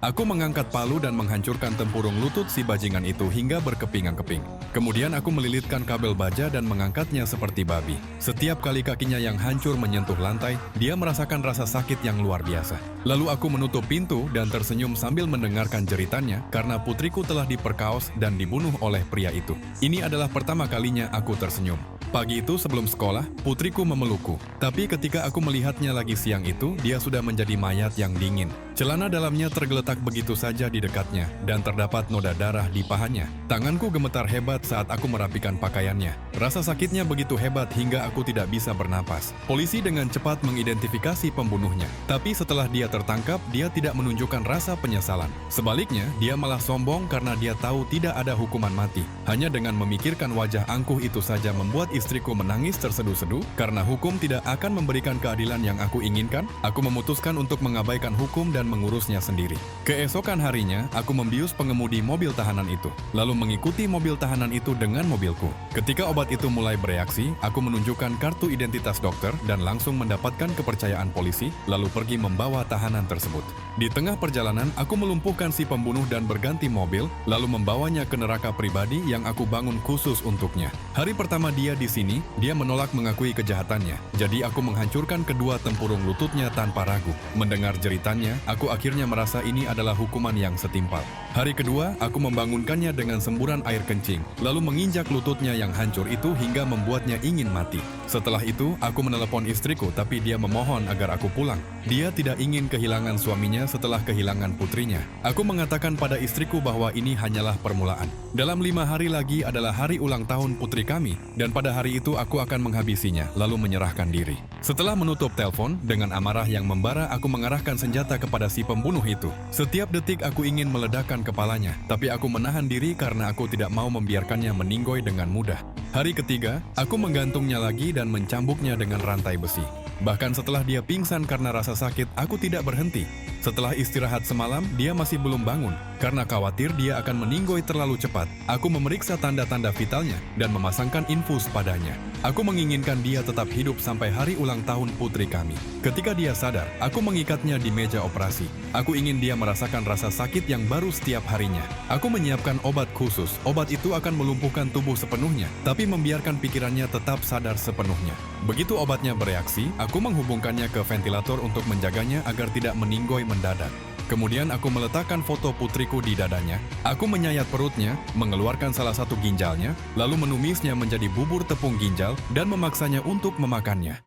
Aku mengangkat palu dan menghancurkan tempurung lutut si bajingan itu hingga berkeping-keping. Kemudian aku melilitkan kabel baja dan mengangkatnya seperti babi. Setiap kali kakinya yang hancur menyentuh lantai, dia merasakan rasa sakit yang luar biasa. Lalu aku menutup pintu dan tersenyum sambil mendengarkan jeritannya karena putriku telah diperkaos dan dibunuh oleh pria itu. Ini adalah pertama kalinya aku tersenyum. Pagi itu sebelum sekolah, putriku memelukku. Tapi ketika aku melihatnya lagi siang itu, dia sudah menjadi mayat yang dingin. Celana dalamnya tergeletak begitu saja di dekatnya, dan terdapat noda darah di pahanya. Tanganku gemetar hebat saat aku merapikan pakaiannya. Rasa sakitnya begitu hebat hingga aku tidak bisa bernapas. Polisi dengan cepat mengidentifikasi pembunuhnya. Tapi setelah dia tertangkap, dia tidak menunjukkan rasa penyesalan. Sebaliknya, dia malah sombong karena dia tahu tidak ada hukuman mati. Hanya dengan memikirkan wajah angkuh itu saja membuat istriku menangis terseduh-seduh karena hukum tidak akan memberikan keadilan yang aku inginkan. Aku memutuskan untuk mengabaikan hukum dan mengurusnya sendiri. Keesokan harinya, aku membius pengemudi mobil tahanan itu, lalu mengikuti mobil tahanan itu dengan mobilku. Ketika obat itu mulai bereaksi, aku menunjukkan kartu identitas dokter dan langsung mendapatkan kepercayaan polisi, lalu pergi membawa tahanan tersebut. Di tengah perjalanan, aku melumpuhkan si pembunuh dan berganti mobil, lalu membawanya ke neraka pribadi yang aku bangun khusus untuknya. Hari pertama dia di sini, dia menolak mengakui kejahatannya. Jadi aku menghancurkan kedua tempurung lututnya tanpa ragu. Mendengar jeritannya, aku akhirnya merasa ini adalah hukuman yang setimpal. Hari kedua, aku membangunkannya dengan semburan air kencing, lalu menginjak lututnya yang hancur itu hingga membuatnya ingin mati. Setelah itu, aku menelepon istriku, tapi dia memohon agar aku pulang. Dia tidak ingin kehilangan suaminya setelah kehilangan putrinya. Aku mengatakan pada istriku bahwa ini hanyalah permulaan. Dalam 5 hari lagi adalah hari ulang tahun putri kami, dan pada hari itu aku akan menghabisinya, lalu menyerahkan diri. Setelah menutup telepon, dengan amarah yang membara aku mengarahkan senjata kepada si pembunuh itu. Setiap detik aku ingin meledakkan kepalanya, tapi aku menahan diri karena aku tidak mau membiarkannya meninggoy dengan mudah. Hari ketiga, aku menggantungnya lagi dan mencambuknya dengan rantai besi. Bahkan setelah dia pingsan karena rasa sakit, aku tidak berhenti. Setelah istirahat semalam, dia masih belum bangun. Karena khawatir dia akan meninggoy terlalu cepat, aku memeriksa tanda-tanda vitalnya dan memasangkan infus padanya. Aku menginginkan dia tetap hidup sampai hari ulang tahun putri kami. Ketika dia sadar, aku mengikatnya di meja operasi. Aku ingin dia merasakan rasa sakit yang baru setiap harinya. Aku menyiapkan obat khusus. Obat itu akan melumpuhkan tubuh sepenuhnya, tapi membiarkan pikirannya tetap sadar sepenuhnya. Begitu obatnya bereaksi, aku menghubungkannya ke ventilator untuk menjaganya agar tidak meninggoy mendadak. Kemudian aku meletakkan foto putriku di dadanya. Aku menyayat perutnya, mengeluarkan salah satu ginjalnya, lalu menumisnya menjadi bubur tepung ginjal dan memaksanya untuk memakannya.